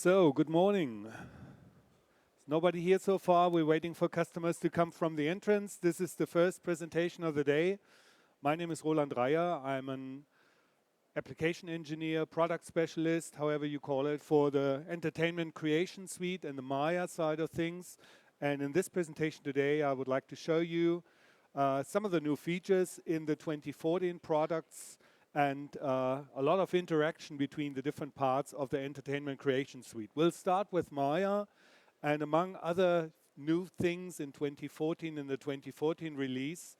So, good morning. There's nobody here so far. We're waiting for customers to come from the entrance. This is the first presentation of the day. My name is Roland Reyer. I'm an application engineer, product specialist, however you call it, for the entertainment creation suite and the Maya side of things. And in this presentation today, I would like to show you some of the new features in the 2014 products and a lot of interaction between the different parts of the entertainment creation suite. We'll start with Maya, and among other new things in 2014, in the 2014 release,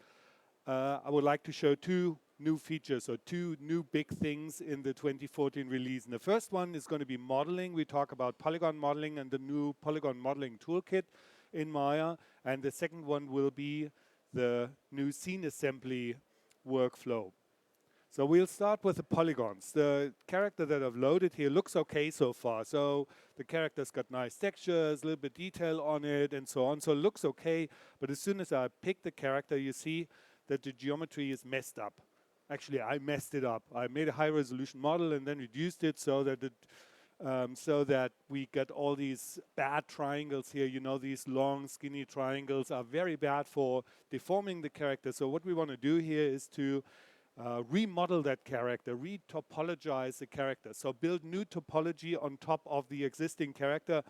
I would like to show two new features or two new big things in the 2014 release. And the first one is going to be modeling. We talk about polygon modeling and the new polygon modeling toolkit in Maya. And the second one will be the new scene assembly workflow. So we'll start with the polygons. The character that I've loaded here looks okay so far. So the character's got nice textures, a little bit detail on it, and so on. So it looks okay. But as soon as I pick the character, you see that the geometry is messed up. Actually, I messed it up. I made a high-resolution model and then reduced it so that we get all these bad triangles here. You know, these long, skinny triangles are very bad for deforming the character. So what we want to do here is to remodel that character, retopologize the character. So build new topology on top of the existing character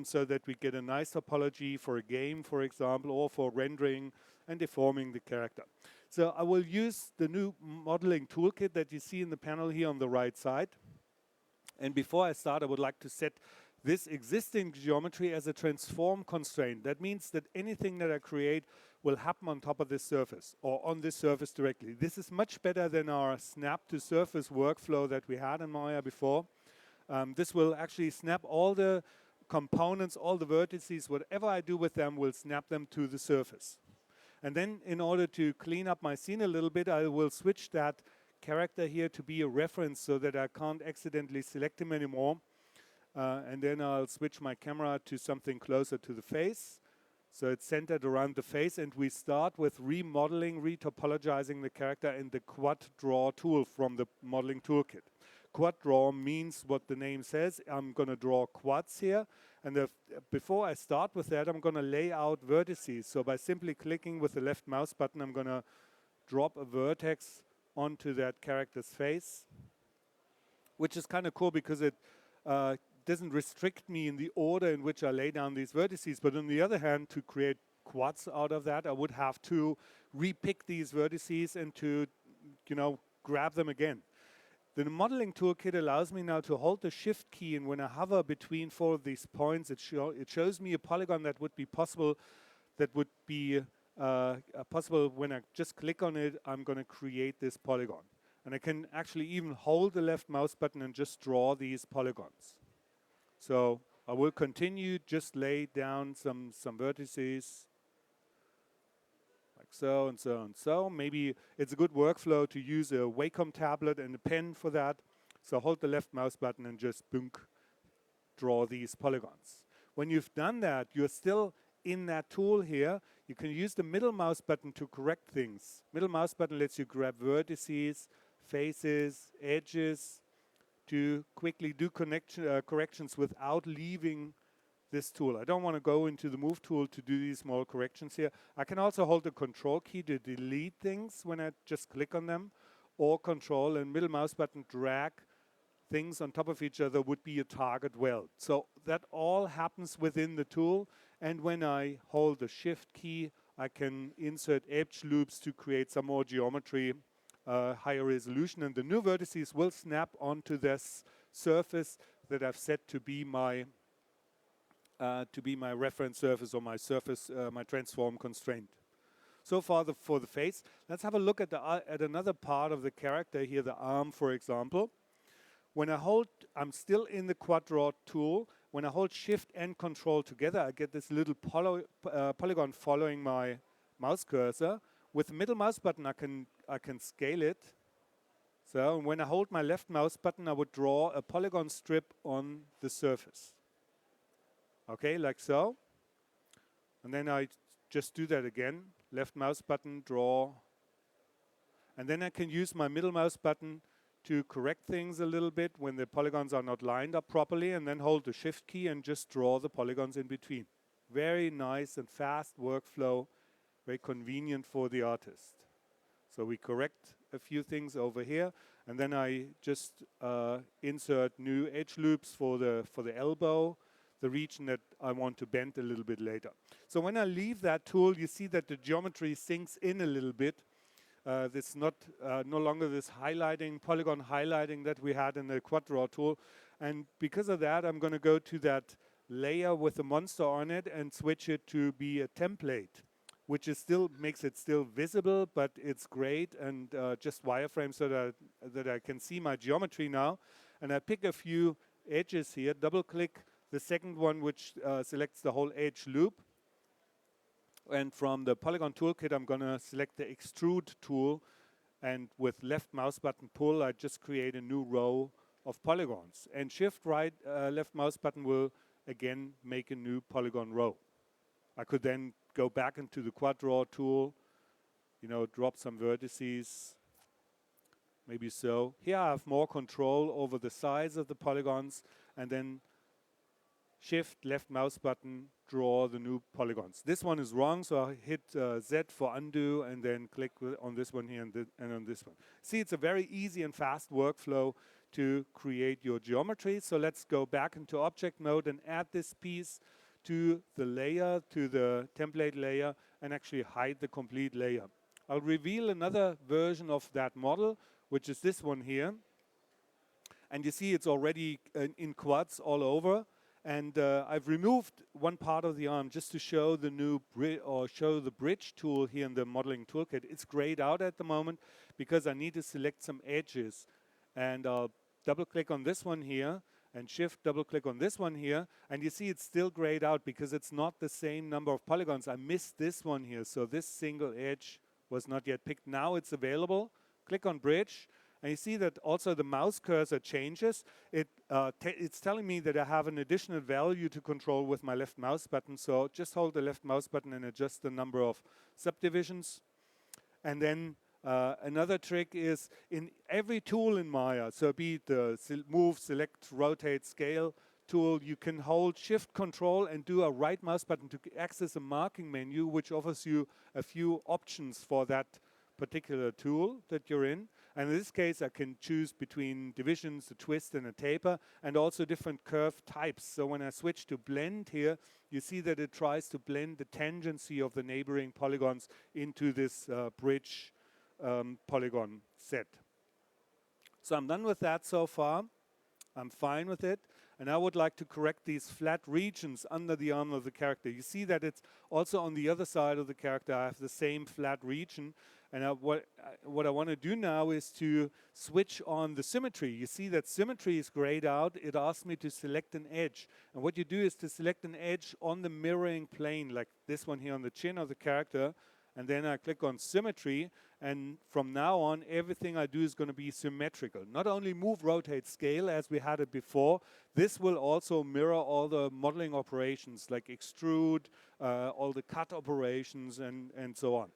so that we get a nice topology for a game, for example, or for rendering and deforming the character. So I will use the new modeling toolkit that you see in the panel here on the right side. And before I start, I would like to set this existing geometry as a transform constraint. That means that anything that I create will happen on top of this surface or on this surface directly. This is much better than our snap to surface workflow that we had in Maya before. This will actually snap all the components, all the vertices, whatever I do with them will snap them to the surface. And then in order to clean up my scene a little bit, I will switch that character here to be a reference so that I can't accidentally select him anymore. And then I'll switch my camera to something closer to the face. So it's centered around the face, and we start with remodeling, retopologizing the character in the Quad Draw tool from the modeling toolkit. Quad Draw means what the name says. I'm going to draw quads here. And before I start with that, I'm going to lay out vertices. So by simply clicking with the left mouse button, I'm going to drop a vertex onto that character's face, which is kind of cool because it doesn't restrict me in the order in which I lay down these vertices. But on the other hand, to create quads out of that, I would have to repick these vertices and to, grab them again. The modeling toolkit allows me now to hold the shift key, and when I hover between four of these points, it shows me a polygon that would be possible, when I just click on it. I'm going to create this polygon. And I can actually even hold the left mouse button and just draw these polygons. So I will continue, just lay down some vertices, like so and so and so. Maybe it's a good workflow to use a Wacom tablet and a pen for that. So hold the left mouse button and just draw these polygons. When you've done that, you're still in that tool here. You can use the middle mouse button to correct things. Middle mouse button lets you grab vertices, faces, edges, to quickly do corrections without leaving this tool. I don't want to go into the move tool to do these small corrections here. I can also hold the control key to delete things when I just click on them, or control and middle mouse button drag things on top of each other would be a target weld. So that all happens within the tool, and when I hold the shift key, I can insert edge loops to create some more geometry, higher resolution, and the new vertices will snap onto this surface that I've set to be my reference surface, or my surface, my transform constraint. So far for the face. Let's have a look at another part of the character here, the arm, for example. When I hold, I'm still in the Quad Draw tool. When I hold Shift and Control together, I get this little polygon following my mouse cursor. With the middle mouse button, I can scale it. So when I hold my left mouse button, I would draw a polygon strip on the surface. Okay, like so. And then I just do that again. Left mouse button, draw. And then I can use my middle mouse button to correct things a little bit when the polygons are not lined up properly, and then hold the shift key and just draw the polygons in between. Very nice and fast workflow, very convenient for the artist. So we correct a few things over here, and then I just insert new edge loops for the elbow, the region that I want to bend a little bit later. So when I leave that tool, you see that the geometry sinks in a little bit. This no longer this highlighting, polygon highlighting that we had in the quad draw tool. And because of that, I'm going to go to that layer with the monster on it and switch it to be a template, which is still makes it still visible, but it's great, and just wireframe so that I can see my geometry now. And I pick a few edges here, double click the second one, which selects the whole edge loop. And from the polygon toolkit, I'm going to select the extrude tool, and with left mouse button pull, I just create a new row of polygons. And shift right left mouse button will again make a new polygon row. I could then go back into the quad draw tool, drop some vertices, maybe so. Here I have more control over the size of the polygons, and then shift left mouse button, draw the new polygons. This one is wrong, so I hit Z for undo, and then click on this one here and on this one. See, it's a very easy and fast workflow to create your geometry. So let's go back into object mode and add this piece to the layer, to the template layer, and actually hide the complete layer. I'll reveal another version of that model, which is this one here. And you see it's already in quads all over. And I've removed one part of the arm just to show the new show the bridge tool here in the modeling toolkit. It's grayed out at the moment because I need to select some edges. And I'll double click on this one here and shift double click on this one here. And you see it's still grayed out because it's not the same number of polygons. I missed this one here. So this single edge was not yet picked. Now it's available. Click on bridge. And you see that also the mouse cursor changes. It's telling me that I have an additional value to control with my left mouse button. So just hold the left mouse button and adjust the number of subdivisions. And then another trick is in every tool in Maya, so be it the move, select, rotate, scale tool, you can hold shift control and do a right mouse button to access a marking menu, which offers you a few options for that particular tool that you're in. And in this case, I can choose between divisions, a twist and a taper, and also different curve types. So when I switch to blend here, you see that it tries to blend the tangency of the neighboring polygons into this bridge polygon set. So I'm done with that so far. I'm fine with it. And I would like to correct these flat regions under the arm of the character. You see that it's also on the other side of the character. I have the same flat region. And what I want to do now is to switch on the symmetry. You see that symmetry is grayed out. It asks me to select an edge. And what you do is to select an edge on the mirroring plane, like this one here on the chin of the character. And then I click on symmetry. And from now on, everything I do is going to be symmetrical. Not only move, rotate, scale, as we had it before. This will also mirror all the modeling operations, like extrude, all the cut operations, and so on.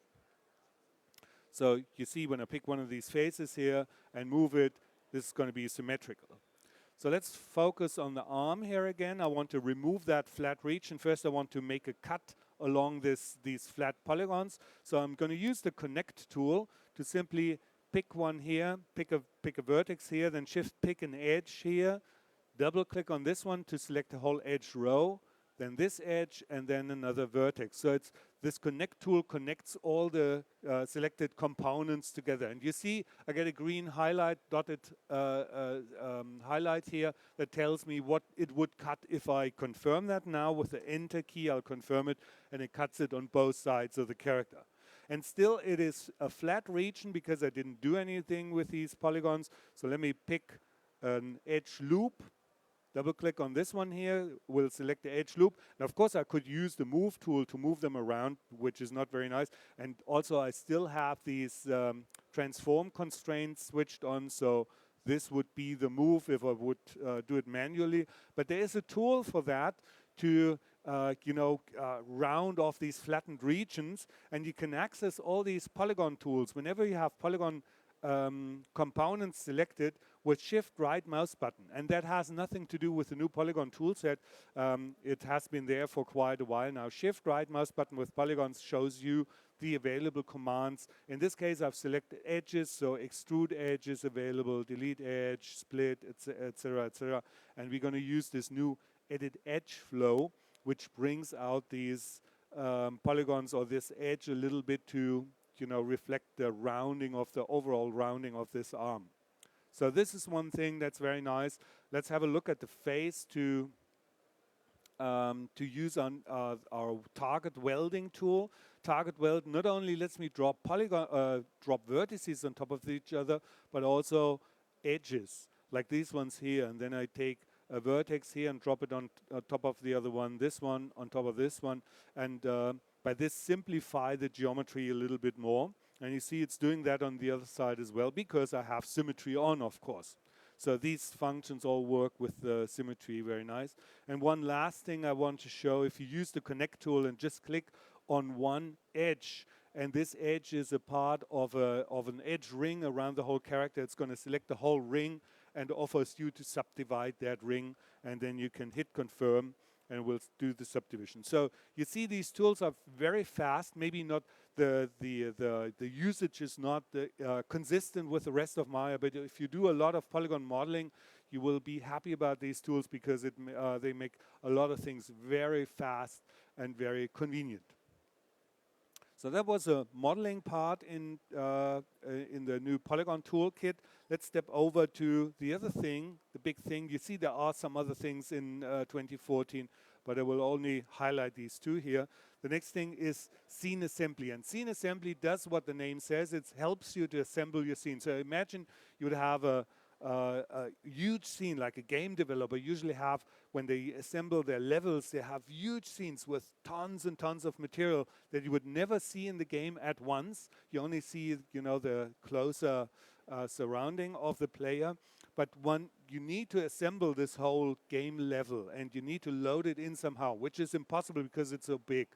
So you see when I pick one of these faces here and move it, this is going to be symmetrical. So let's focus on the arm here again. I want to remove that flat region. First, I want to make a cut along these flat polygons. So I'm going to use the connect tool to simply pick one here, pick a vertex here, then shift pick an edge here, double click on this one to select the whole edge row, then this edge, and then another vertex. So it's this connect tool connects all the selected components together. And you see I get a green highlight, dotted highlight here that tells me what it would cut if I confirm that now. With the enter key, I'll confirm it, and it cuts it on both sides of the character. And still it is a flat region because I didn't do anything with these polygons. So let me pick an edge loop. Double click on this one here, we'll select the edge loop. Now, of course, I could use the move tool to move them around, which is not very nice. And also, I still have these transform constraints switched on, so this would be the move if I would do it manually. But there is a tool for that to round off these flattened regions, and you can access all these polygon tools. Whenever you have polygon components selected with Shift right mouse button. And that has nothing to do with the new polygon toolset. It has been there for quite a while now. Shift right mouse button with polygons shows you the available commands. In this case, I've selected edges, so extrude edge is available, delete edge, split, etc., etc. And we're going to use this new edit edge flow, which brings out these polygons or this edge a little bit to, you know, reflect the rounding of the overall rounding of this arm. So this is one thing that's very nice. Let's have a look at the face to use on our target welding tool. Target weld not only lets me drop drop vertices on top of each other, but also edges like these ones here. And then I take a vertex here and drop it on top of the other one, this one on top of this one, and by this simplify the geometry a little bit more. And you see it's doing that on the other side as well, because I have symmetry on, of course. So these functions all work with the symmetry very nice. And one last thing I want to show, if you use the connect tool and just click on one edge, and this edge is a part of an edge ring around the whole character, it's going to select the whole ring and offers you to subdivide that ring, and then you can hit confirm and we'll do the subdivision. So you see these tools are very fast. Maybe not the usage is not consistent with the rest of Maya, but if you do a lot of polygon modeling, you will be happy about these tools because they make a lot of things very fast and very convenient. So that was a modeling part in the new Polygon toolkit. Let's step over to the other thing, the big thing. You see there are some other things in 2014, but I will only highlight these two here. The next thing is scene assembly. And scene assembly does what the name says. It helps you to assemble your scene. So imagine you would have a huge scene, like a game developer usually have when they assemble their levels. They have huge scenes with tons and tons of material that you would never see in the game at once. You only see, you know, the closer surrounding of the player. But you need to assemble this whole game level, and you need to load it in somehow, which is impossible because it's so big.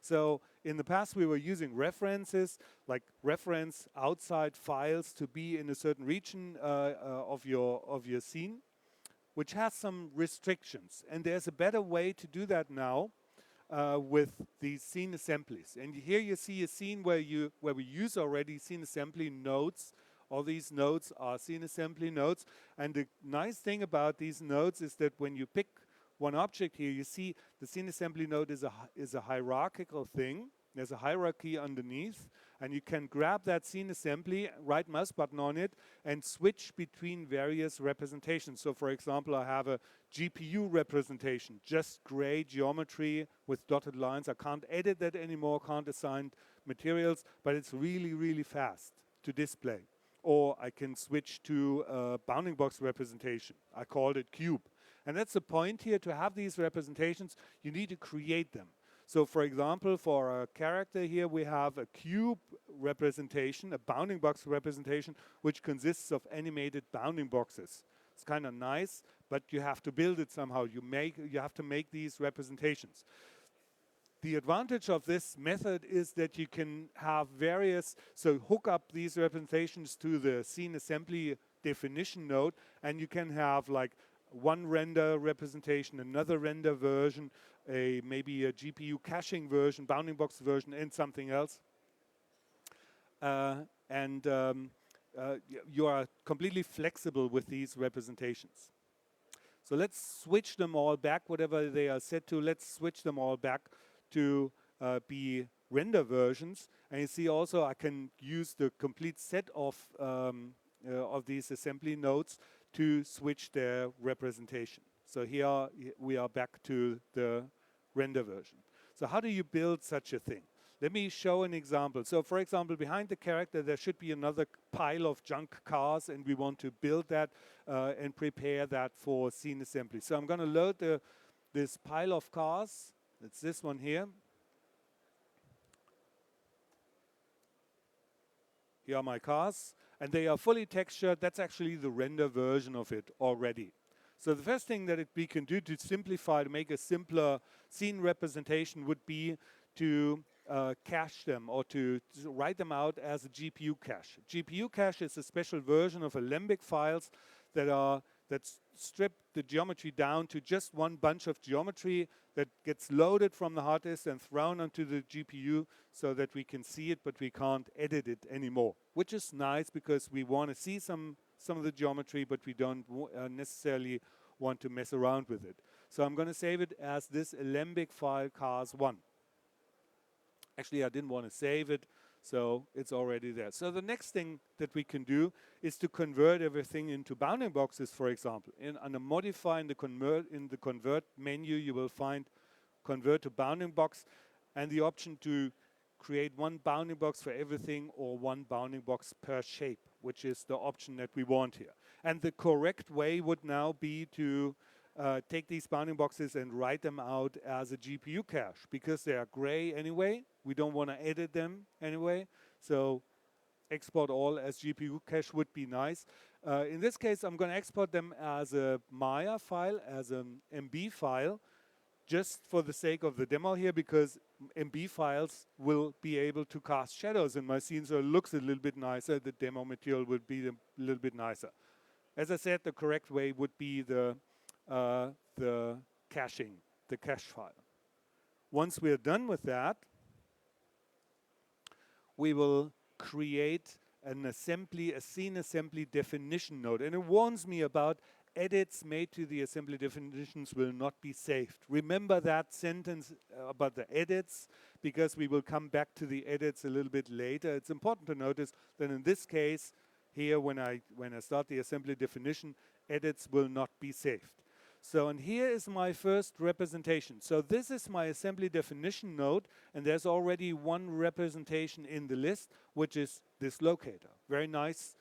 So in the past, we were using references, like reference outside files to be in a certain region of your scene, which has some restrictions. And there's a better way to do that now with these scene assemblies. And here you see a scene where we use already scene assembly nodes. All these nodes are scene assembly nodes. And the nice thing about these nodes is that when you pick one object here, you see the scene assembly node is a hierarchical thing. There's a hierarchy underneath, and you can grab that scene assembly, right mouse button on it, and switch between various representations. So for example, I have a GPU representation, just gray geometry with dotted lines. I can't edit that anymore, can't assign materials, but it's really, really fast to display. Or I can switch to a bounding box representation. I called it cube. And that's the point here. To have these representations, you need to create them. So for example, for a character here, we have a cube representation, a bounding box representation, which consists of animated bounding boxes. It's kind of nice, but you have to build it somehow. You have to make these representations. The advantage of this method is that you can have so hook up these representations to the scene assembly definition node, and you can have like one render representation, another render version, maybe a GPU caching version, bounding box version, and something else. You are completely flexible with these representations. So let's switch them all back, whatever they are set to. Let's switch them all back to be render versions. And you see also I can use the complete set of these assembly nodes to switch their representation. So here we are back to the render version. So how do you build such a thing? Let me show an example. So for example, behind the character, there should be another pile of junk cars, and we want to build that and prepare that for scene assembly. So I'm going to load this pile of cars. It's this one here. Here are my cars, and they are fully textured. That's actually the render version of it already. So the first thing that we can do to simplify, to make a simpler scene representation would be to cache them or to write them out as a GPU cache. GPU cache is a special version of Alembic files that strip the geometry down to just one bunch of geometry that gets loaded from the hard disk and thrown onto the GPU so that we can see it, but we can't edit it anymore, which is nice because we want to see some of the geometry, but we don't necessarily want to mess around with it. So I'm going to save it as this Alembic file cars1. Actually, I didn't want to save it, so it's already there. So the next thing that we can do is to convert everything into bounding boxes, for example. Under Modify in the Convert menu, you will find Convert to Bounding Box and the option to create one bounding box for everything or one bounding box per shape, which is the option that we want here. And the correct way would now be to take these bounding boxes and write them out as a GPU cache because they are gray anyway. We don't want to edit them anyway. So export all as GPU cache would be nice. In this case, I'm going to export them as a Maya file, as an MB file, just for the sake of the demo here, because MB files will be able to cast shadows in my scene, so it looks a little bit nicer. The demo material would be a little bit nicer. As I said, the correct way would be the caching, the cache file. Once we're done with that, we will create an assembly, a scene assembly definition node. And it warns me about edits made to the assembly definitions will not be saved. Remember that sentence about the edits, because we will come back to the edits a little bit later. It's important to notice that in this case, here when I start the assembly definition, edits will not be saved. So, and here is my first representation. So this is my assembly definition node, and there's already one representation in the list, which is this locator. Very nice,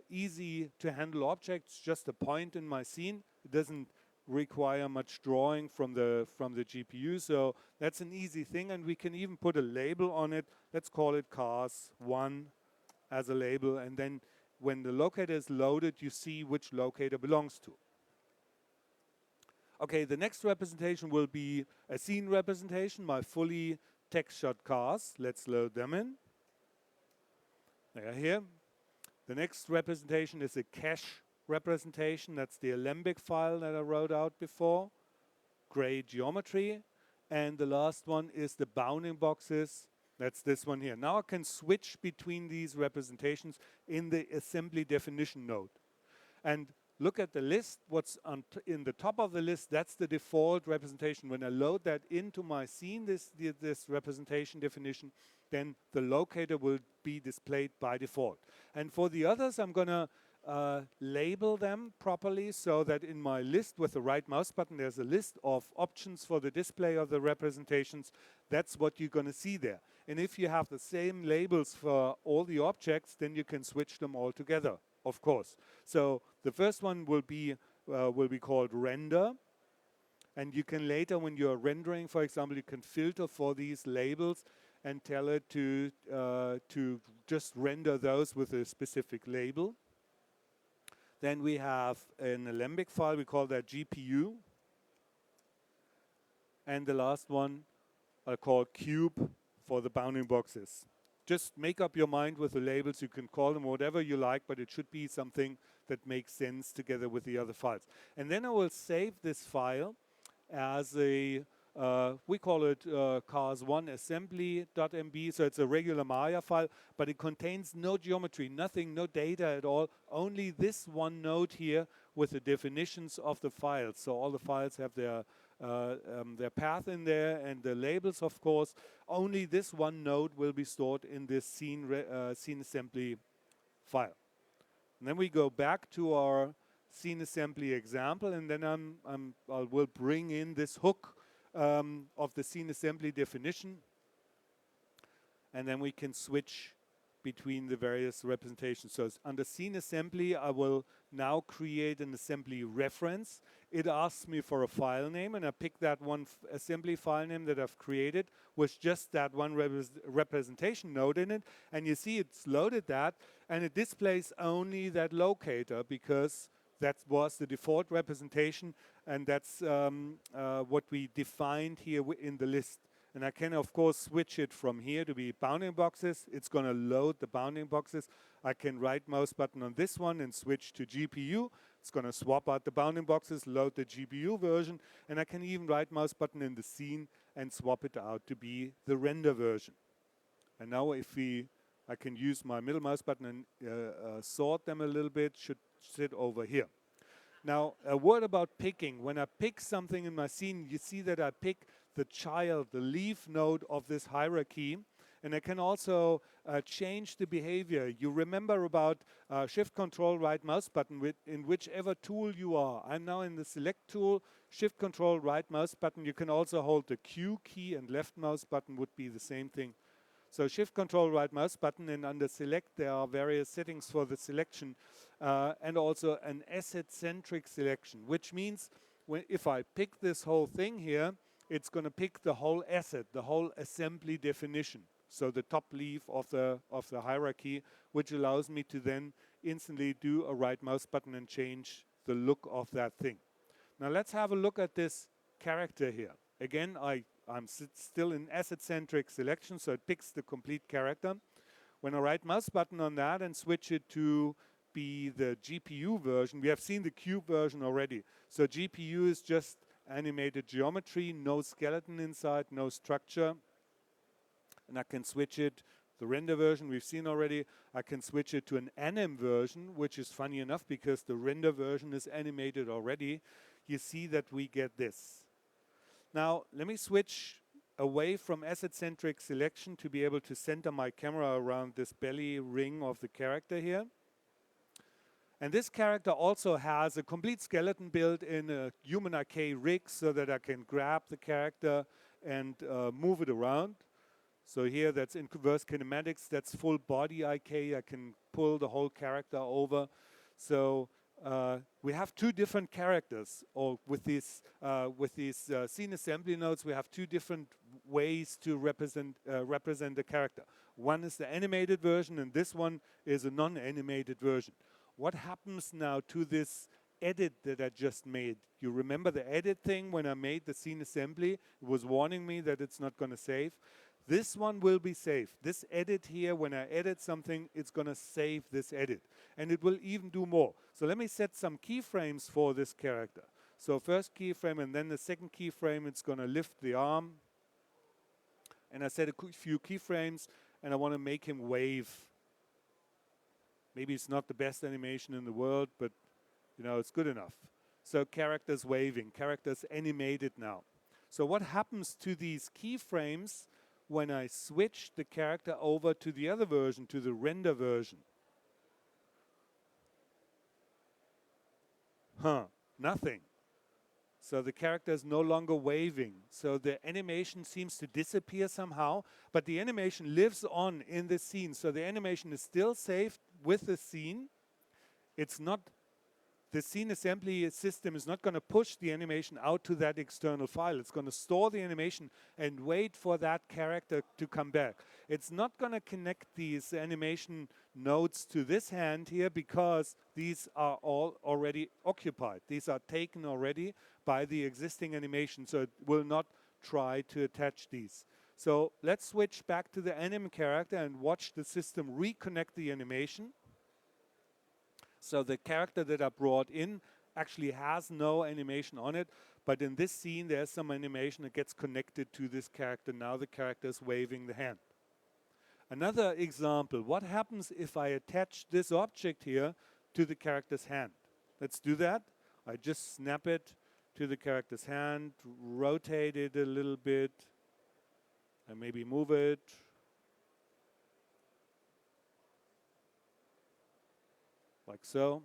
easy to handle objects, just a point in my scene. It doesn't require much drawing from the GPU, so that's an easy thing, and we can even put a label on it. Let's call it cars1 as a label, and then when the locator is loaded, you see which locator belongs to. Okay, the next representation will be a scene representation, my fully textured cars. Let's load them in. They are here. The next representation is a cache representation. That's the Alembic file that I wrote out before. Gray geometry. And the last one is the bounding boxes. That's this one here. Now I can switch between these representations in the assembly definition node. And look at the list, what's in the top of the list, that's the default representation. When I load that into my scene, this representation definition, then the locator will be displayed by default. And for the others, I'm going to label them properly so that in my list with the right mouse button, there's a list of options for the display of the representations. That's what you're going to see there. And if you have the same labels for all the objects, then you can switch them all together, of course. So the first one will be called render, and you can later, when you're rendering, for example, you can filter for these labels and tell it to just render those with a specific label. Then we have an Alembic file, we call that GPU, and the last one I call cube for the bounding boxes. Just make up your mind with the labels. You can call them whatever you like, but it should be something that makes sense together with the other files. And then I will save this file as a, we call it cars1 assembly.mb, so it's a regular Maya file, but it contains no geometry, nothing, no data at all, only this one node here with the definitions of the files. So all the files have their path in there and the labels, of course. Only this one node will be stored in this scene assembly file. And then we go back to our scene assembly example, and then I will bring in this hook of the scene assembly definition, and then we can switch between the various representations. So under scene assembly, I will now create an assembly reference. It asks me for a file name, and I pick that one assembly file name that I've created with just that one representation node in it. And you see it's loaded that, and it displays only that locator because that was the default representation, and that's what we defined here in the list. And I can, of course, switch it from here to be bounding boxes. It's going to load the bounding boxes. I can right mouse button on this one and switch to GPU. It's going to swap out the bounding boxes, load the GPU version, and I can even right mouse button in the scene and swap it out to be the render version. And now I can use my middle mouse button and sort them a little bit, should sit over here. Now, a word about picking. When I pick something in my scene, you see that I pick the child, the leaf node of this hierarchy, and I can also change the behavior. You remember about Shift Control right mouse button in whichever tool you are. I'm now in the Select tool, Shift Control right mouse button. You can also hold the Q key, and left mouse button would be the same thing. So Shift Control right mouse button, and under Select there are various settings for the selection and also an asset-centric selection, which means if I pick this whole thing here, it's going to pick the whole asset, the whole assembly definition. So the top leaf of the hierarchy, which allows me to then instantly do a right mouse button and change the look of that thing. Now let's have a look at this character here. Again, I'm still in asset-centric selection, so it picks the complete character. When I right mouse button on that and switch it to be the GPU version, we have seen the cube version already. So GPU is just animated geometry, no skeleton inside, no structure. And I can switch it, the render version we've seen already, I can switch it to an anim version, which is funny enough because the render version is animated already. You see that we get this. Now, let me switch away from asset-centric selection to be able to center my camera around this belly ring of the character here. And this character also has a complete skeleton built in a human IK rig so that I can grab the character and move it around. So here that's inverse kinematics, that's full body IK. I can pull the whole character over. So we have two different characters, or with these scene assembly nodes, we have two different ways to represent the character. One is the animated version, and this one is a non-animated version. What happens now to this edit that I just made? You remember the edit thing when I made the scene assembly? It was warning me that it's not going to save. This one will be saved. This edit here, when I edit something, it's going to save this edit. And it will even do more. So let me set some keyframes for this character. So first keyframe and then the second keyframe, it's going to lift the arm. And I set a few keyframes, and I want to make him wave. Maybe it's not the best animation in the world, but you know, it's good enough. So characters waving, characters animated now. So what happens to these keyframes when I switch the character over to the other version, to the render version? Nothing. So the character is no longer waving. So the animation seems to disappear somehow, but the animation lives on in the scene. So the animation is still saved with the scene. It's not, the scene assembly system is not going to push the animation out to that external file. It's going to store the animation and wait for that character to come back. It's not going to connect these animation nodes to this hand here because these are all already occupied. These are taken already by the existing animation, so it will not try to attach these. So let's switch back to the anim character and watch the system reconnect the animation. So the character that I brought in actually has no animation on it, but in this scene there's some animation that gets connected to this character. Now the character is waving the hand. Another example, what happens if I attach this object here to the character's hand? Let's do that. I just snap it to the character's hand, rotate it a little bit, and maybe move it. Like so.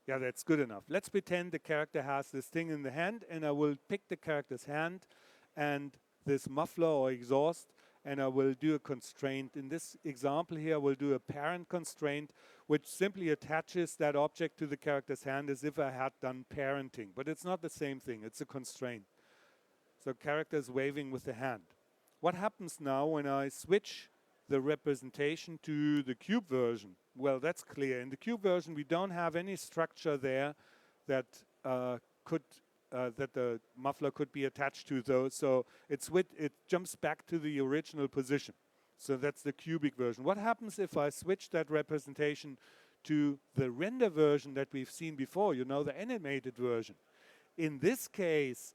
Yeah, that's good enough. Let's pretend the character has this thing in the hand, and I will pick the character's hand and this muffler or exhaust, and I will do a constraint. In this example here, I will do a parent constraint, which simply attaches that object to the character's hand as if I had done parenting. But it's not the same thing. It's a constraint. So character is waving with the hand. What happens now when I switch the representation to the cube version? Well, that's clear. In the cube version, we don't have any structure there that could that the muffler could be attached to those. So it jumps back to the original position. So that's the cubic version. What happens if I switch that representation to the render version that we've seen before, you know, the animated version? In this case,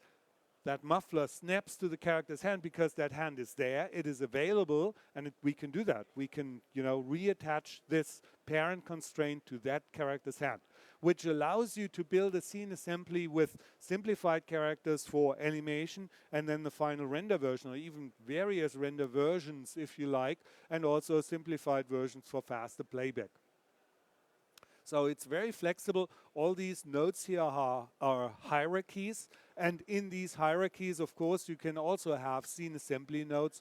that muffler snaps to the character's hand because that hand is there, it is available, and we can do that. We can, you know, reattach this parent constraint to that character's hand, which allows you to build a scene assembly with simplified characters for animation, and then the final render version, or even various render versions if you like, and also simplified versions for faster playback. So it's very flexible. All these nodes here are hierarchies, and in these hierarchies, of course, you can also have scene assembly nodes,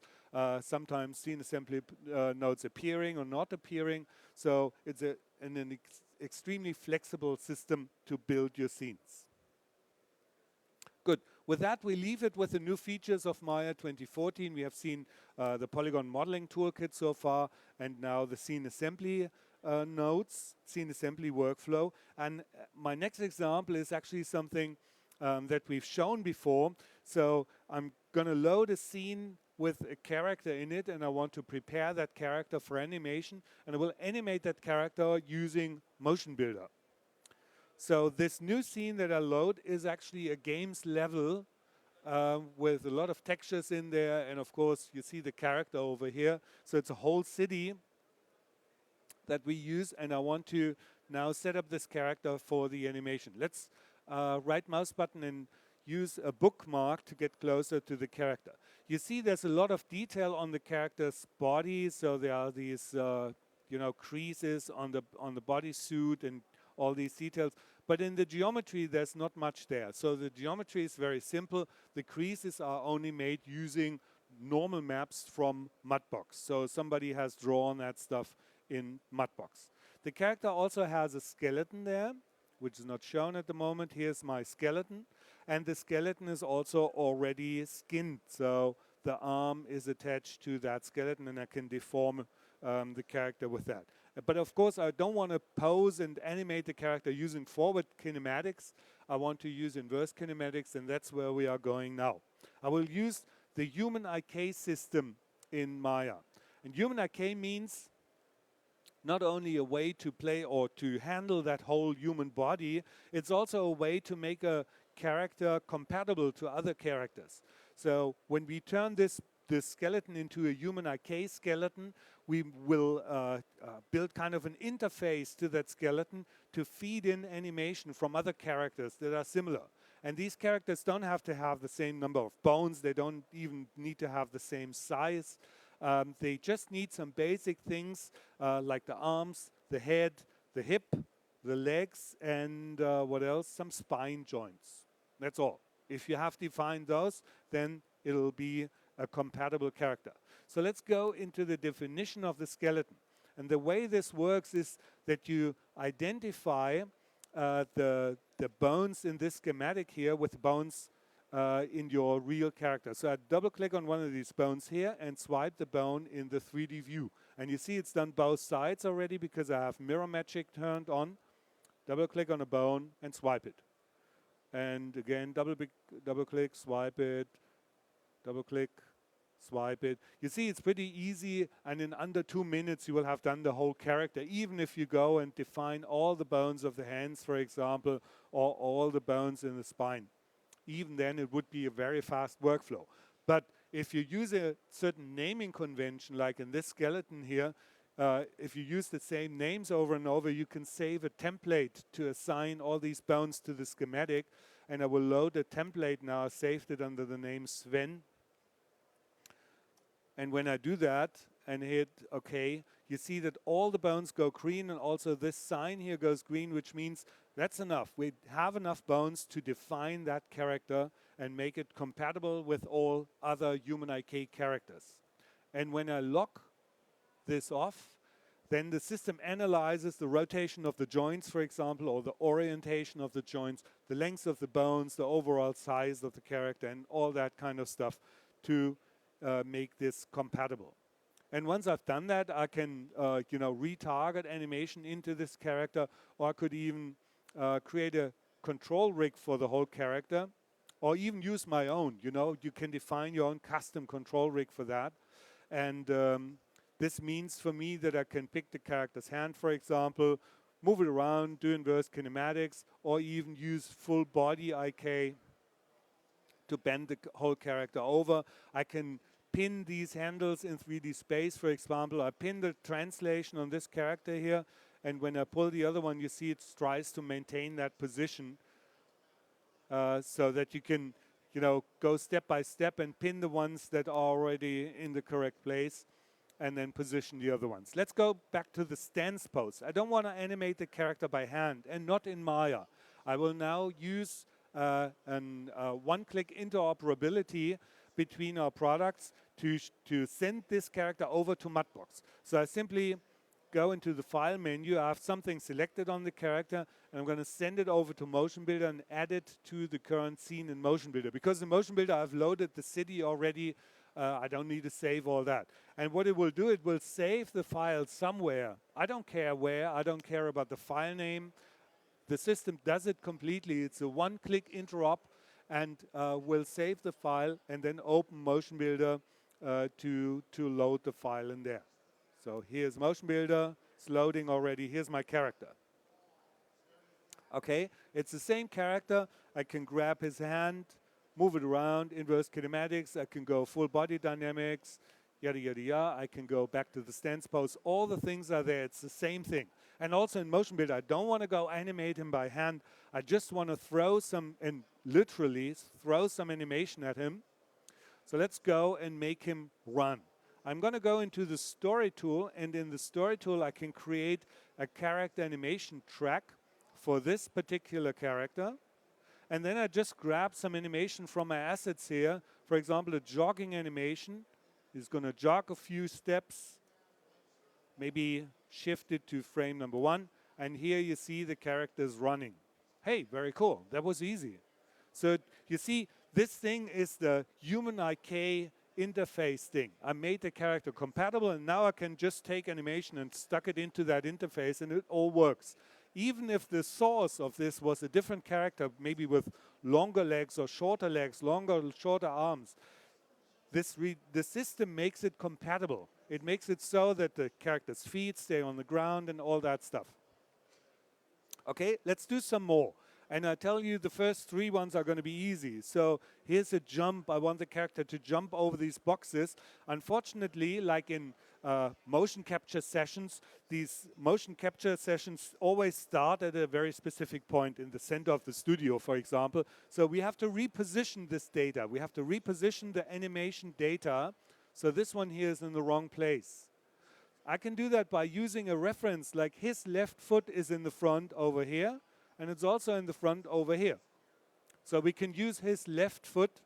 sometimes scene assembly nodes appearing or not appearing. So it's an extremely flexible system to build your scenes. Good. With that, we leave it with the new features of Maya 2014. We have seen the polygon modeling toolkit so far, and now the scene assembly nodes, scene assembly workflow. And my next example is actually something that we've shown before. So I'm going to load a scene with a character in it, and I want to prepare that character for animation, and I will animate that character using MotionBuilder. So this new scene that I load is actually a games level with a lot of textures in there, and of course you see the character over here. So it's a whole city that we use, and I want to now set up this character for the animation. Let's right mouse button and use a bookmark to get closer to the character. You see there's a lot of detail on the character's body, so there are these you know, creases on the bodysuit and all these details. But in the geometry, there's not much there. So the geometry is very simple. The creases are only made using normal maps from Mudbox. So somebody has drawn that stuff in Mudbox. The character also has a skeleton there, which is not shown at the moment. Here's my skeleton. And the skeleton is also already skinned. So the arm is attached to that skeleton, and I can deform the character with that. But of course, I don't want to pose and animate the character using forward kinematics. I want to use inverse kinematics, and that's where we are going now. I will use the human IK system in Maya. And human IK means not only a way to play or to handle that whole human body, it's also a way to make a character compatible to other characters. So when we turn this skeleton into a human IK skeleton, we will build kind of an interface to that skeleton to feed in animation from other characters that are similar. And these characters don't have to have the same number of bones. They don't even need to have the same size. They just need some basic things like the arms, the head, the hip, the legs, and what else? Some spine joints. That's all. If you have defined those, then it'll be a compatible character. So let's go into the definition of the skeleton. And the way this works is that you identify the bones in this schematic here with bones in your real character. So I double click on one of these bones here and swipe the bone in the 3D view. And you see it's done both sides already because I have mirror magic turned on. Double click on a bone and swipe it. And again, double click, swipe it, double click, swipe it. You see it's pretty easy, and in under 2 minutes you will have done the whole character, even if you go and define all the bones of the hands, for example, or all the bones in the spine. Even then it would be a very fast workflow. But if you use a certain naming convention, like in this skeleton here, if you use the same names over and over, you can save a template to assign all these bones to the schematic. And I will load a template now. I saved it under the name Sven. And when I do that and hit OK, you see that all the bones go green, and also this sign here goes green, which means that's enough. We have enough bones to define that character and make it compatible with all other human IK characters. And when I lock this off, then the system analyzes the rotation of the joints, for example, or the orientation of the joints, the length of the bones, the overall size of the character, and all that kind of stuff to make this compatible. And once I've done that, I can retarget animation into this character, or I could even create a control rig for the whole character. or even use my own. You know, you can define your own custom control rig for that. And this means for me that I can pick the character's hand, for example, move it around, do inverse kinematics, or even use full body IK to bend the whole character over. I can pin these handles in 3D space, for example. I pin the translation on this character here, and when I pull the other one, you see it tries to maintain that position so that you can, you know, go step by step and pin the ones that are already in the correct place and then position the other ones. Let's go back to the stance pose. I don't want to animate the character by hand and not in Maya. I will now use one-click interoperability between our products to send this character over to Mudbox. So I simply go into the file menu. I have something selected on the character, and I'm going to send it over to MotionBuilder and add it to the current scene in MotionBuilder. Because in MotionBuilder I've loaded the city already, I don't need to save all that. And what it will do, it will save the file somewhere. I don't care where, I don't care about the file name. The system does it completely. It's a one-click interop, and will save the file and then open MotionBuilder to load the file in there. So here's MotionBuilder, it's loading already. Here's my character. Okay, it's the same character. I can grab his hand, move it around, inverse kinematics. I can go full body dynamics, yada, yada, yada. I can go back to the stance pose. All the things are there. It's the same thing. And also in MotionBuilder, I don't want to go animate him by hand. I just want to throw some, and literally throw some animation at him. So let's go and make him run. I'm going to go into the story tool, and in the story tool I can create a character animation track for this particular character. And then I just grab some animation from my assets here. For example, a jogging animation. He's going to jog a few steps, maybe shift it to frame number 1. And here you see the character's running. Hey, very cool. That was easy. So you see, this thing is the human IK interface thing. I made the character compatible, and now I can just take animation and stuck it into that interface, and it all works. Even if the source of this was a different character, maybe with longer legs or shorter legs, longer or shorter arms, the system makes it compatible. It makes it so that the character's feet stay on the ground and all that stuff. Okay, let's do some more. And I tell you, the first 3 ones are going to be easy. So here's a jump. I want the character to jump over these boxes. Unfortunately, like in motion capture sessions, these motion capture sessions always start at a very specific point in the center of the studio, for example. So we have to reposition this data. We have to reposition the animation data. So this one here is in the wrong place. I can do that by using a reference, like his left foot is in the front over here, and it's also in the front over here. So we can use his left foot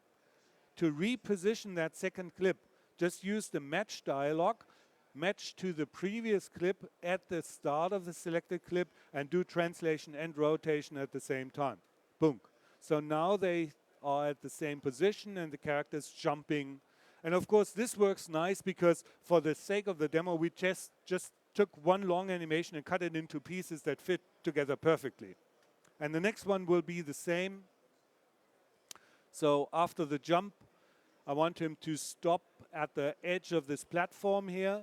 to reposition that second clip. Just use the match dialog, match to the previous clip at the start of the selected clip, and do translation and rotation at the same time. Boom. So now they are at the same position and the character's jumping. And of course this works nice because for the sake of the demo we just took one long animation and cut it into pieces that fit together perfectly. And the next one will be the same. So after the jump, I want him to stop at the edge of this platform here.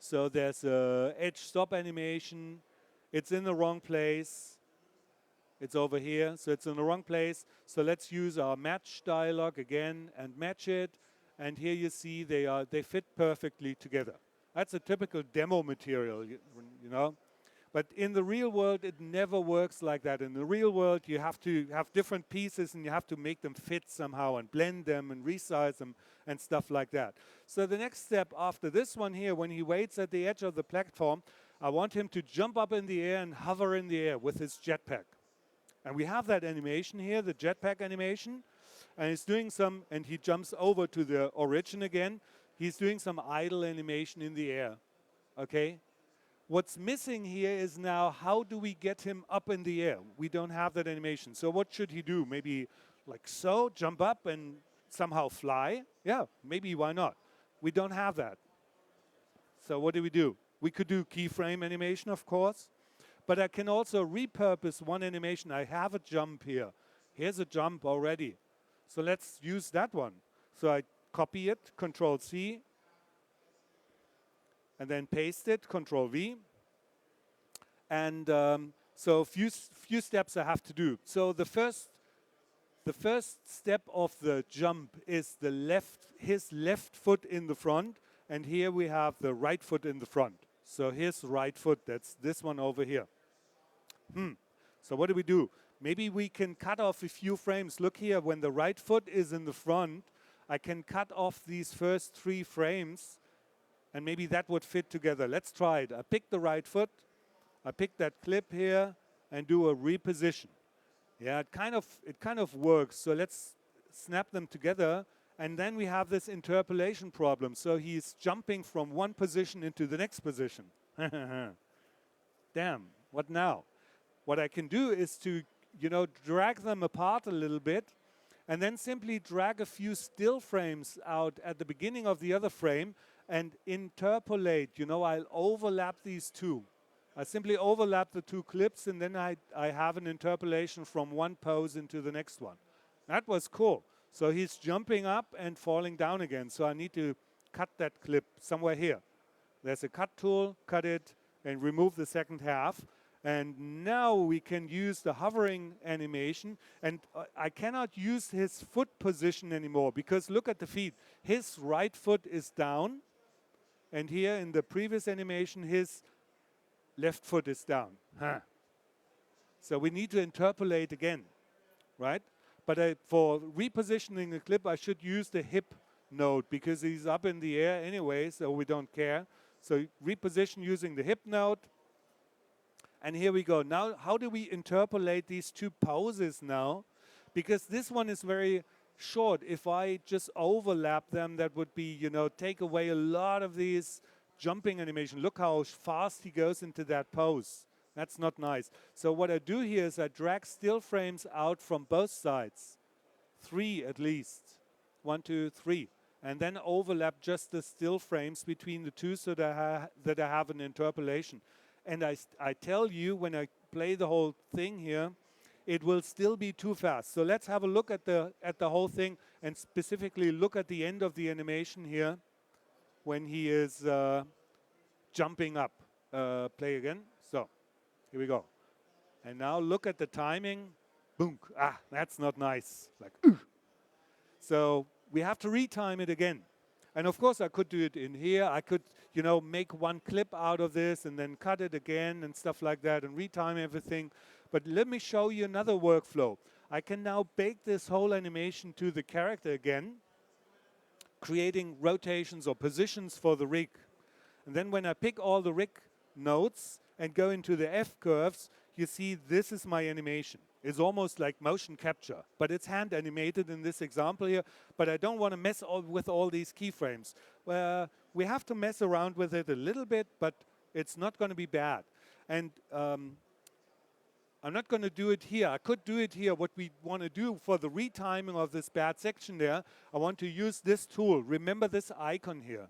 So there's a edge stop animation. It's in the wrong place. It's over here, so it's in the wrong place. So let's use our match dialog again and match it. And here you see they fit perfectly together. That's a typical demo material, you know. But in the real world, it never works like that. In the real world, you have to have different pieces and you have to make them fit somehow and blend them and resize them and stuff like that. So the next step after this one here, when he waits at the edge of the platform, I want him to jump up in the air and hover in the air with his jetpack. And we have that animation here, the jetpack animation. And he's doing some, and he jumps over to the origin again. He's doing some idle animation in the air, okay? What's missing here is now, how do we get him up in the air? We don't have that animation. So what should he do? Maybe like so, jump up and somehow fly? Yeah, maybe, why not? We don't have that. So what do? We could do keyframe animation, of course. But I can also repurpose one animation. I have a jump here. Here's a jump already. So let's use that one. So I copy it, Control C, and then paste it, Control V. And so few steps I have to do. So the first step of the jump is his left foot in the front, and here we have the right foot in the front. So his right foot, that's this one over here. So what do? Maybe we can cut off a few frames. Look here, when the right foot is in the front, I can cut off these first 3 frames, and maybe that would fit together. Let's try it. I pick the right foot, I pick that clip here, and do a reposition. Yeah, it kind of works. So let's snap them together, and then we have this interpolation problem. So he's jumping from one position into the next position. Damn, what now? What I can do is to, drag them apart a little bit, and then simply drag a few still frames out at the beginning of the other frame and interpolate. I'll overlap these 2. I simply overlap the 2 clips, and then I have an interpolation from one pose into the next one. That was cool. So he's jumping up and falling down again. So I need to cut that clip somewhere here. There's a cut tool, cut it, and remove the second half. And now we can use the hovering animation. And I cannot use his foot position anymore, because look at the feet. His right foot is down. And here in the previous animation, his left foot is down. So we need to interpolate again, right? But for repositioning the clip, I should use the hip node, because he's up in the air anyway, so we don't care. So reposition using the hip node. And here we go. Now, how do we interpolate these 2 poses now? Because this one is very short. If I just overlap them, that would be, take away a lot of these jumping animation. Look how fast he goes into that pose. That's not nice. So what I do here is I drag still frames out from both sides. 3 at least. 1, 2, 3. And then overlap just the still frames between the 2 so that I have an interpolation. And I tell you, when I play the whole thing here, it will still be too fast. So let's have a look at the whole thing, and specifically look at the end of the animation here when he is jumping up. Play again. So here we go. And now look at the timing. Boom. That's not nice. Like, so we have to retime it again. And of course, I could do it in here. I could, make one clip out of this and then cut it again and stuff like that and retime everything. But let me show you another workflow. I can now bake this whole animation to the character again, creating rotations or positions for the rig. And then when I pick all the rig nodes and go into the F curves, you see this is my animation. It's almost like motion capture, but it's hand animated in this example here. But I don't want to mess with all these keyframes. We have to mess around with it a little bit, but it's not going to be bad. And I'm not going to do it here. I could do it here. What we want to do for the retiming of this bad section there, I want to use this tool. Remember this icon here.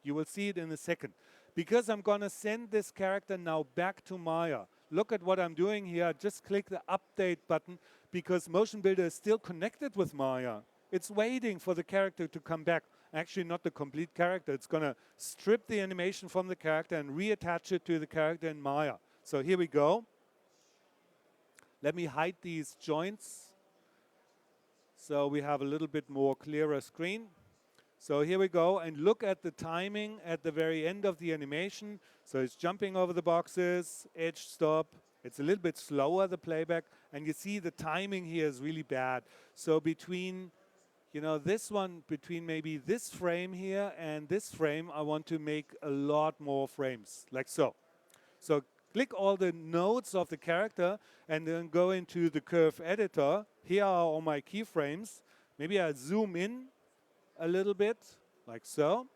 You will see it in a second. Because I'm going to send this character now back to Maya. Look at what I'm doing here. Just click the update button, because MotionBuilder is still connected with Maya. It's waiting for the character to come back. Actually, not the complete character. It's going to strip the animation from the character and reattach it to the character in Maya. So here we go. Let me hide these joints so we have a little bit more clearer screen. So here we go, and look at the timing at the very end of the animation. So it's jumping over the boxes, edge stop. It's a little bit slower, the playback, and you see the timing here is really bad. So between, this one, between maybe this frame here and this frame, I want to make a lot more frames, like so. So click all the nodes of the character and then go into the curve editor. Here are all my keyframes. Maybe I zoom in a little bit, like so.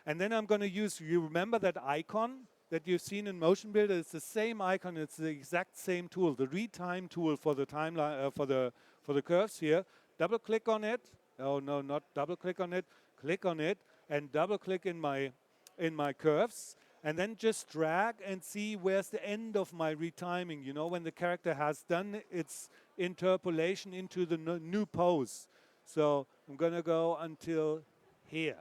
And then I'm going to use, you remember that icon that you've seen in MotionBuilder? It's the same icon, it's the exact same tool, the retime tool for the timeline, for the curves here. Double click on it. Oh no, not double click on it. Click on it and double click in my curves. And then just drag and see where's the end of my retiming. When the character has done its interpolation into the new pose. So I'm going to go until here.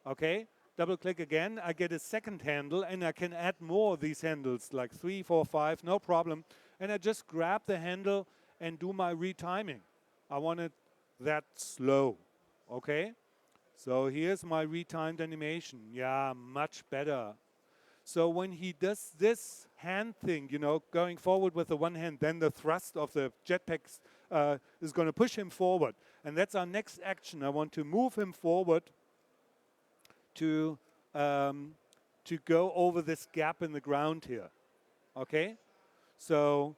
Okay? Double click again. I get a second handle, and I can add more of these handles, like 3, 4, 5, no problem. And I just grab the handle and do my retiming. I want it that slow. Okay? So here's my retimed animation. Yeah, much better. So when he does this hand thing, you know, going forward with the one hand, then the thrust of the jetpack is going to push him forward. And that's our next action. I want to move him forward to go over this gap in the ground here. Okay? So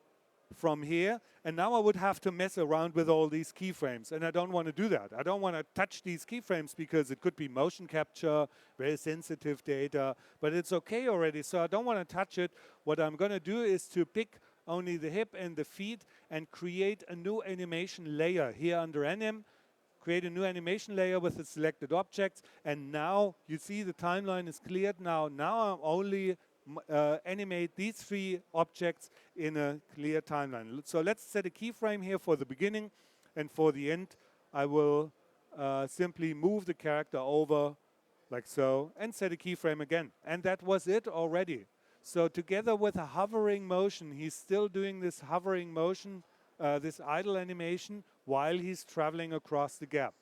from here, and now I would have to mess around with all these keyframes, and I don't want to do that. I don't want to touch these keyframes because it could be motion capture, very sensitive data, but it's okay already, so I don't want to touch it. What I'm going to do is to pick only the hip and the feet and create a new animation layer here under Anim, create a new animation layer with the selected objects, and now you see the timeline is cleared now. Now I'm only animate these 3 objects in a clear timeline. So let's set a keyframe here for the beginning, and for the end I will simply move the character over like so and set a keyframe again. And that was it already. So together with a hovering motion, he's still doing this hovering motion, this idle animation, while he's traveling across the gap.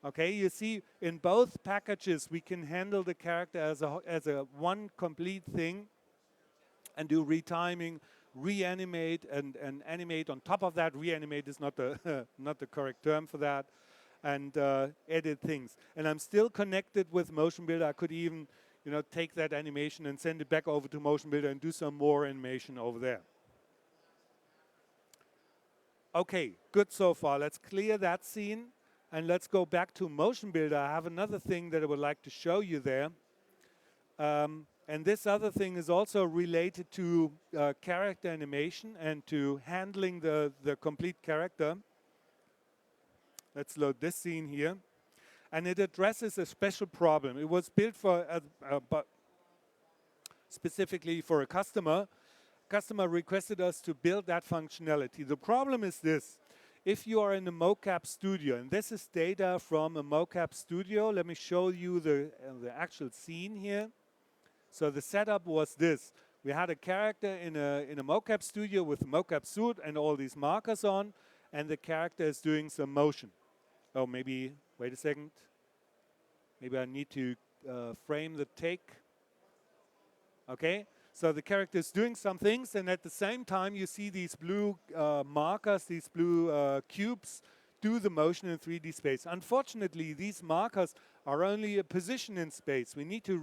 Okay, you see, in both packages, we can handle the character as a one complete thing and do retiming, reanimate, and animate on top of that. Reanimate is not the not the correct term for that, and edit things. And I'm still connected with MotionBuilder. I could even, you know, take that animation and send it back over to MotionBuilder and do some more animation over there. Okay, good so far. Let's clear that scene. And let's go back to MotionBuilder. I have another thing that I would like to show you there. And this other thing is also related to character animation and to handling the complete character. Let's load this scene here. And it addresses a special problem. It was built for specifically for a customer. Customer requested us to build that functionality. The problem is this. If you are in a mocap studio, and this is data from a mocap studio, let me show you the actual scene here. So the setup was this. We had a character in a mocap studio with a mocap suit and all these markers on, and the character is doing some motion. Oh, maybe, wait a second. Maybe I need to frame the take. Okay. So the character is doing some things, and at the same time you see these blue markers, these blue cubes do the motion in 3D space. Unfortunately, these markers are only a position in space. We need to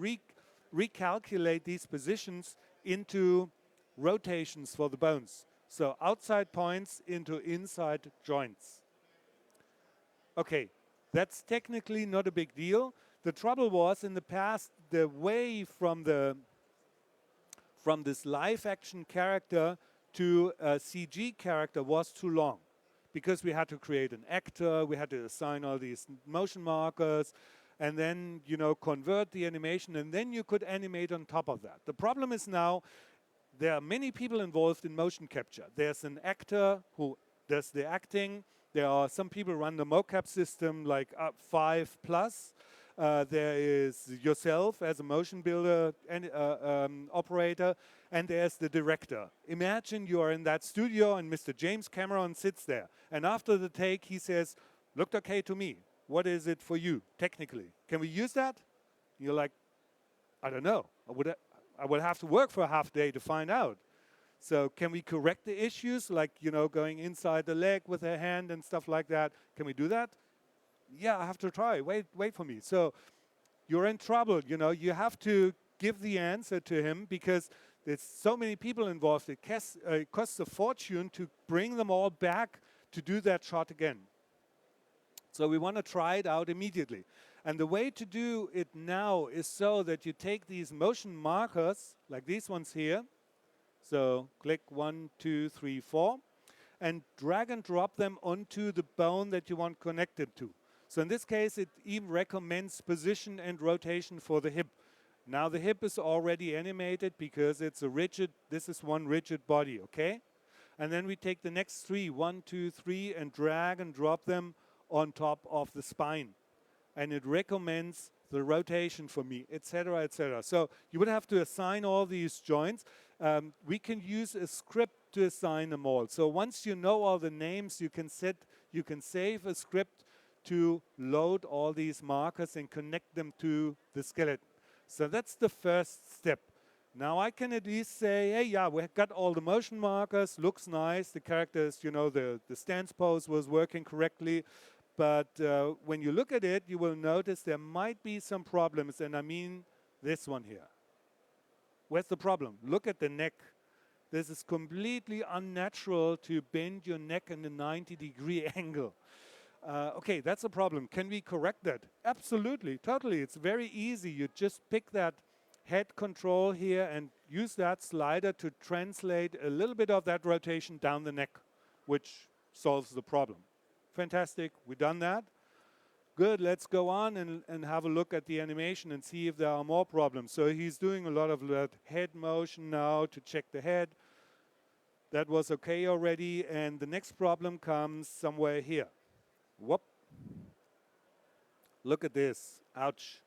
recalculate these positions into rotations for the bones. So outside points into inside joints. Okay, that's technically not a big deal. The trouble was in the past, the way from this live action character to a CG character was too long, because we had to create an actor, we had to assign all these motion markers, and then, you know, convert the animation, and then you could animate on top of that. The problem is now there are many people involved in motion capture. There's an actor who does the acting. There are some people who run the mocap system, like 5+. There is yourself as a MotionBuilder and, operator, and there's the director. Imagine you are in that studio and Mr. James Cameron sits there. And after the take, he says, "Looked okay to me. What is it for you, technically? Can we use that?" You're like, "I don't know. I would have to work for a half day to find out. So can we correct the issues, like, you know, going inside the leg with a hand and stuff like that? Can we do that?" "Yeah, I have to try. Wait for me." So you're in trouble, you know. You have to give the answer to him because there's so many people involved. It costs a fortune to bring them all back to do that shot again. So we want to try it out immediately. And the way to do it now is so that you take these motion markers, like these ones here. So click 1, 2, 3, 4, and drag and drop them onto the bone that you want connected to. So in this case, it even recommends position and rotation for the hip. Now the hip is already animated because it's a rigid, this is one rigid body, okay? And then we take the next 3, 1, 2, 3, and drag and drop them on top of the spine. And it recommends the rotation for me, etc., etc. So you would have to assign all these joints. We can use a script to assign them all. So once you know all the names, you can save a script to load all these markers and connect them to the skeleton. So that's the first step. Now I can at least say, hey, yeah, we got all the motion markers, looks nice, the characters, you know, the stance pose was working correctly. But when you look at it, you will notice there might be some problems, and I mean this one here. Where's the problem? Look at the neck. This is completely unnatural to bend your neck in a 90-degree angle. Okay, that's a problem. Can we correct that? Absolutely, totally. It's very easy. You just pick that head control here and use that slider to translate a little bit of that rotation down the neck, which solves the problem. Fantastic, we've done that. Good, let's go on and have a look at the animation and see if there are more problems. So he's doing a lot of that head motion now to check the head. That was okay already, and the next problem comes somewhere here. Whoop. Look at this, ouch.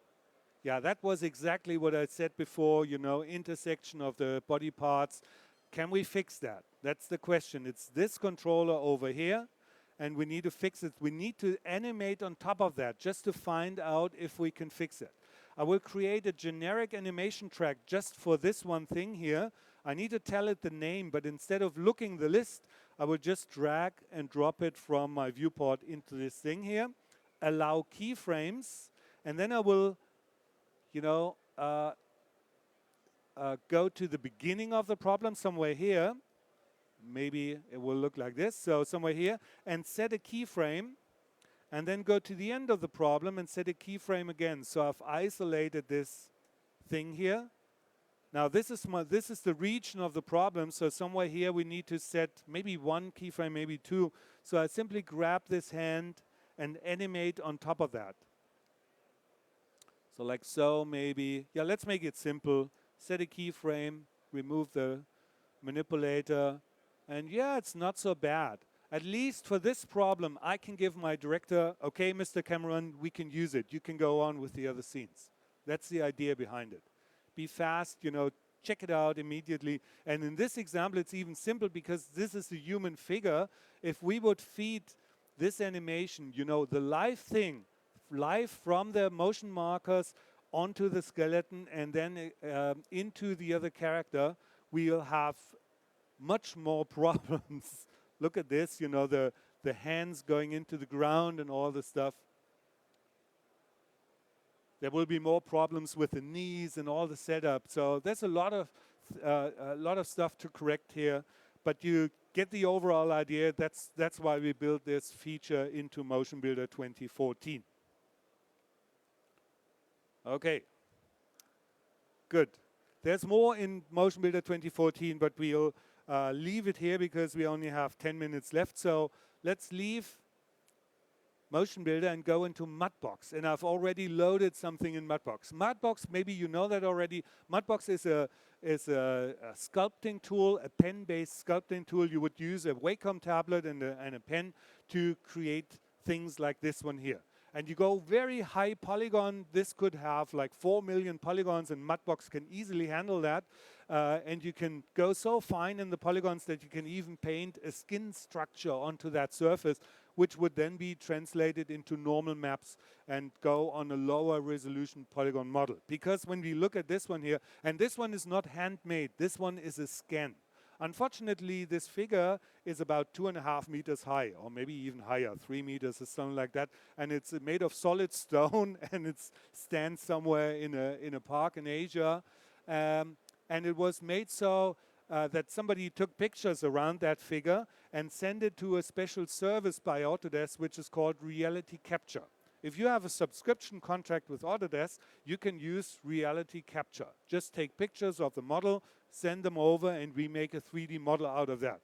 Yeah, that was exactly what I said before, you know, intersection of the body parts. Can we fix that? That's the question. It's this controller over here, and we need to fix it. We need to animate on top of that just to find out if we can fix it. I will create a generic animation track just for this one thing here. I need to tell it the name, but instead of looking the list, I will just drag and drop it from my viewport into this thing here, allow keyframes, and then I will, you know, go to the beginning of the problem somewhere here. Maybe it will look like this. So somewhere here, and set a keyframe, and then go to the end of the problem and set a keyframe again. So I've isolated this thing here. Now this is the region of the problem. So somewhere here we need to set maybe 1 keyframe, maybe 2. So I simply grab this hand and animate on top of that. So like so, maybe. Yeah, let's make it simple. Set a keyframe, remove the manipulator, and yeah, it's not so bad. At least for this problem, I can give my director, okay, Mr. Cameron, we can use it. You can go on with the other scenes. That's the idea behind it. Be fast, you know, check it out immediately. And in this example, it's even simple because this is a human figure. If we would feed this animation, you know, the live thing, live from the motion markers onto the skeleton and then into the other character, we'll have much more problems. Look at this, you know, the hands going into the ground and all the stuff. There will be more problems with the knees and all the setup. So there's a lot of stuff to correct here, but you get the overall idea. That's why we built this feature into MotionBuilder 2014. Okay, good. There's more in MotionBuilder 2014, but we'll leave it here because we only have 10 minutes left. So let's leave MotionBuilder and go into Mudbox. And I've already loaded something in Mudbox. Mudbox, maybe you know that already. Mudbox is a sculpting tool, a pen-based sculpting tool. You would use a Wacom tablet and a pen to create things like this one here. And you go very high polygon. This could have like 4 million polygons, and Mudbox can easily handle that. And you can go so fine in the polygons that you can even paint a skin structure onto that surface, which would then be translated into normal maps and go on a lower resolution polygon model. Because when we look at this one here, and this one is not handmade, this one is a scan. Unfortunately, this figure is about 2.5 meters high, or maybe even higher, 3 meters or something like that. And it's made of solid stone, and it stands somewhere in a park in Asia. And it was made so that somebody took pictures around that figure and sent it to a special service by Autodesk, which is called reality capture. If you have a subscription contract with Autodesk, you can use reality capture. Just take pictures of the model, send them over, and we make a 3D model out of that.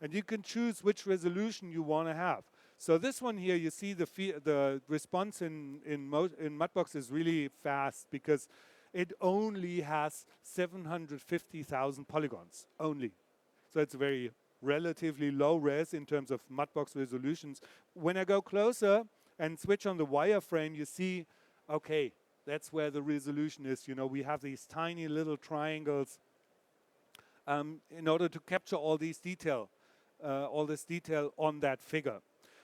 And you can choose which resolution you want to have. So this one here, you see the response in Mudbox is really fast because it only has 750,000 polygons, only. So it's very relatively low res in terms of Mudbox resolutions. When I go closer and switch on the wireframe, you see, okay, that's where the resolution is. You know, we have these tiny little triangles in order to capture all this detail on that figure.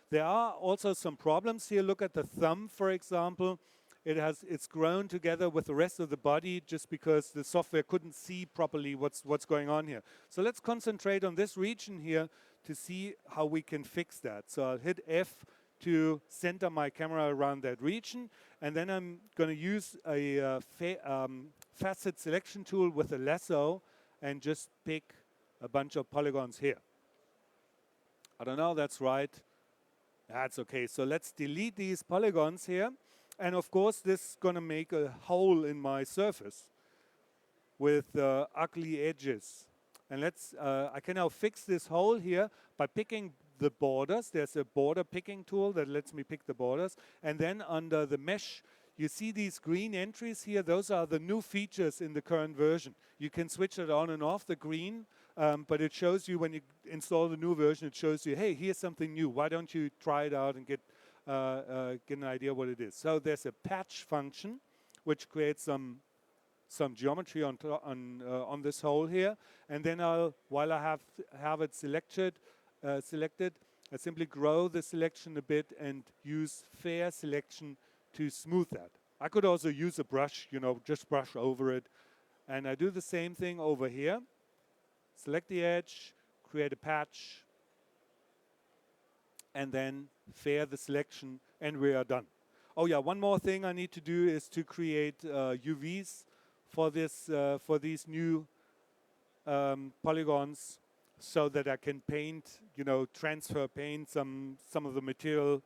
There are also some problems here. Look at the thumb, for example. It's grown together with the rest of the body just because the software couldn't see properly what's going on here. So let's concentrate on this region here to see how we can fix that. So I'll hit F to center my camera around that region, and then I'm going to use a facet selection tool with a lasso and just pick a bunch of polygons here. I don't know, that's right. That's okay. So let's delete these polygons here. And of course, this is going to make a hole in my surface with ugly edges. And I can now fix this hole here by picking the borders. There's a border picking tool that lets me pick the borders. And then under the mesh, you see these green entries here. Those are the new features in the current version. You can switch it on and off, the green. But it shows you when you install the new version, it shows you, hey, here's something new. Why don't you try it out and get an idea what it is. So there's a patch function, which creates some geometry on this hole here. And then while I have it selected, I simply grow the selection a bit and use fair selection to smooth that. I could also use a brush, you know, just brush over it. And I do the same thing over here. Select the edge, create a patch, and then fair the selection, and we are done. Oh yeah, one more thing I need to do is to create UVs for these new polygons, so that I can paint, you know, transfer paint some of the material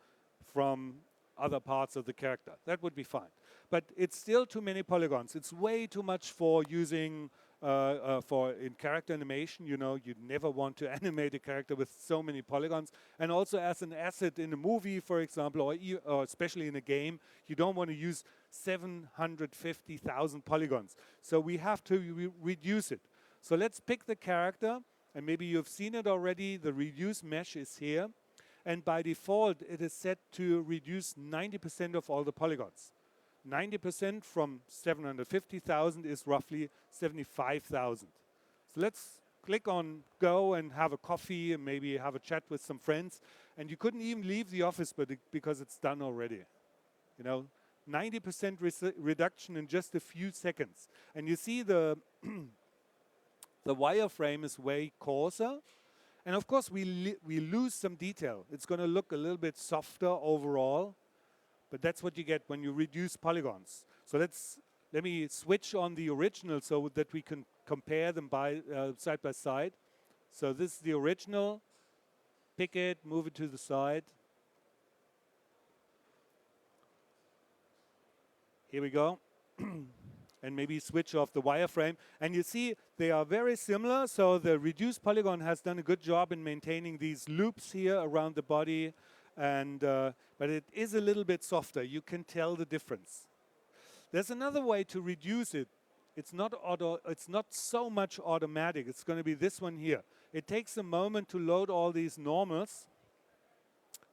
from other parts of the character. That would be fine. But it's still too many polygons. It's way too much for using in character animation. You know, you'd never want to animate a character with so many polygons. And also as an asset in a movie, for example, or especially in a game, you don't want to use 750,000 polygons. So we have to reduce it. So let's pick the character, and maybe you've seen it already. The reduce mesh is here. And by default, it is set to reduce 90% of all the polygons. 90% from 750,000 is roughly 75,000. So let's click on go and have a coffee and maybe have a chat with some friends. And you couldn't even leave the office because it's done already. You know, 90% reduction in just a few seconds. And you see the wireframe is way coarser. And of course, we lose some detail. It's going to look a little bit softer overall. But that's what you get when you reduce polygons. So let me switch on the original so that we can compare them side by side. So this is the original. Pick it, move it to the side. Here we go. And maybe switch off the wireframe. And you see they are very similar. So the reduced polygon has done a good job in maintaining these loops here around the body. But it is a little bit softer. You can tell the difference. There's another way to reduce it. It's not so much automatic. It's going to be this one here. It takes a moment to load all these normals.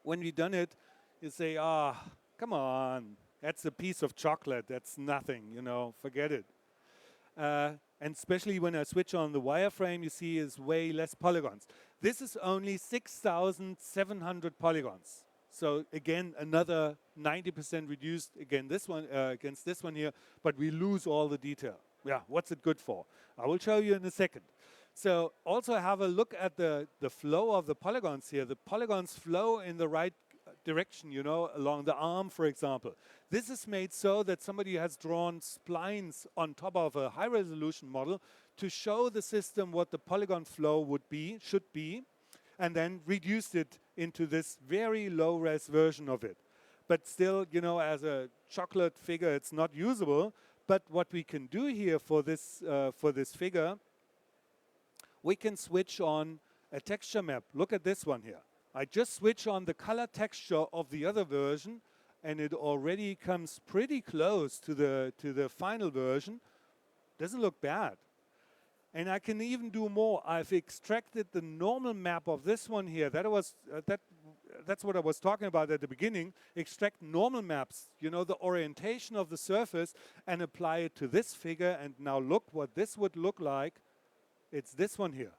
When we've done it, you say, come on. That's a piece of chocolate. That's nothing, you know, forget it. And especially when I switch on the wireframe, you see is way less polygons. This is only 6,700 polygons. So again, another 90% reduced against this one here, but we lose all the detail. Yeah, what's it good for? I will show you in a second. So also have a look at the flow of the polygons here. The polygons flow in the right direction, you know, along the arm, for example. This is made so that somebody has drawn splines on top of a high-resolution model to show the system what the polygon flow should be, and then reduced it into this very low-res version of it. But still, you know, as a chocolate figure, it's not usable. But what we can do here for this figure, we can switch on a texture map. Look at this one here. I just switch on the color texture of the other version, and it already comes pretty close to the final version. Doesn't look bad. And I can even do more. I've extracted the normal map of this one here. That's what I was talking about at the beginning. Extract normal maps, you know, the orientation of the surface, and apply it to this figure. And now look what this would look like. It's this one here.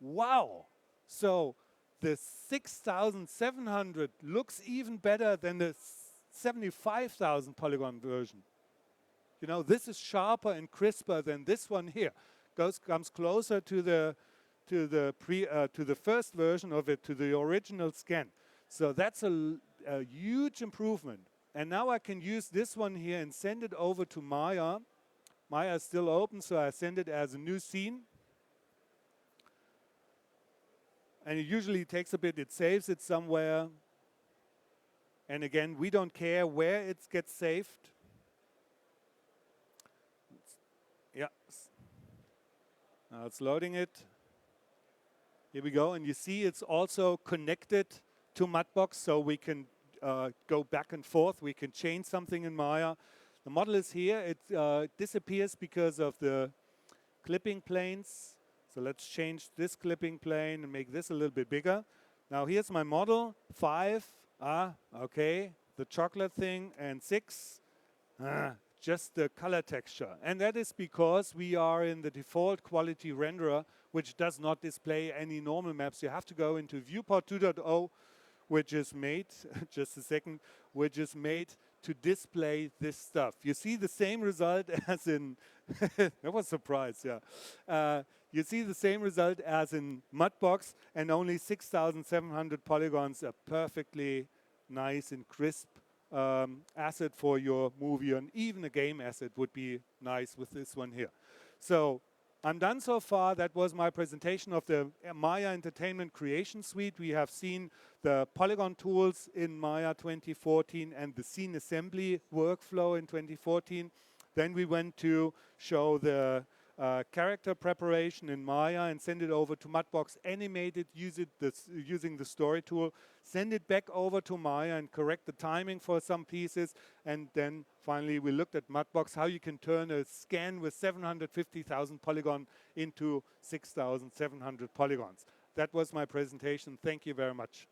Wow! So the 6,700 looks even better than the 75,000 polygon version. You know, this is sharper and crisper than this one here. Comes closer to the first version of it, to the original scan. So that's a huge improvement. And now I can use this one here and send it over to Maya. Maya is still open, so I send it as a new scene. And it usually takes a bit. It saves it somewhere. And again, we don't care where it gets saved. Yeah. Now it's loading it. Here we go. And you see it's also connected to Mudbox, so we can go back and forth. We can change something in Maya. The model is here. It disappears because of the clipping planes. So let's change this clipping plane and make this a little bit bigger. Now here's my model. 5. Okay. The chocolate thing. And 6. Just the color texture. And that is because we are in the default quality renderer, which does not display any normal maps. You have to go into Viewport 2.0, which is made, just a second, which is made to display this stuff. You see the same result as in, that was a surprise, yeah. You see the same result as in Mudbox, and only 6,700 polygons, a perfectly nice and crisp asset for your movie, and even a game asset would be nice with this one here. So I'm done so far. That was my presentation of the Maya Entertainment Creation Suite. We have seen the polygon tools in Maya 2014 and the scene assembly workflow in 2014. Then we went to show the character preparation in Maya and send it over to Mudbox, animate it, using the story tool, send it back over to Maya and correct the timing for some pieces. And then finally we looked at Mudbox, how you can turn a scan with 750,000 polygon into 6,700 polygons. That was my presentation. Thank you very much.